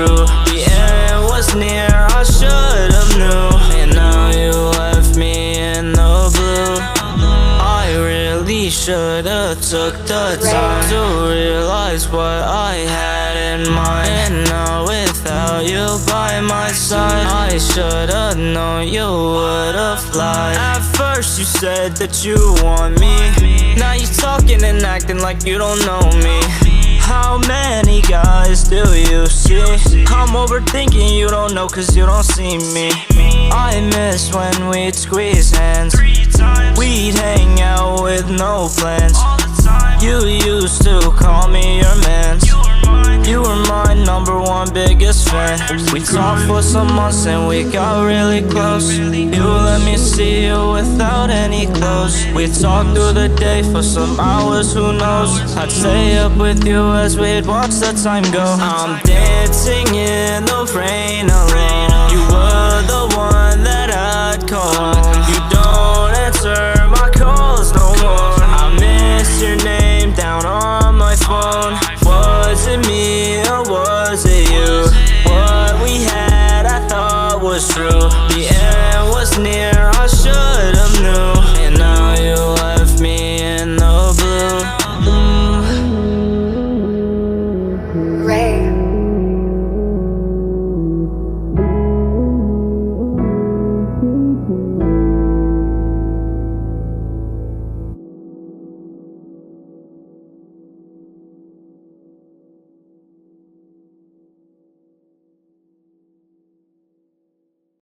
through. The end was near, I should've knew. And now you left me in the blue. I really should've took the time to realize what I had in mind. And now without you by my side, I should've known you would've lied. At first you said that you want me, now you talking and acting like you don't know me. How many guys do you see? I'm overthinking, you don't know cause you don't see me. I miss when we'd squeeze hands, we'd hang out with no plans. You used to call me your man. You were my #1 biggest fan. We talked for some months and we got really close. You let me see you without any clothes. We talked through the day for some hours, who knows. I'd stay up with you as we'd watch the time go. I'm dancing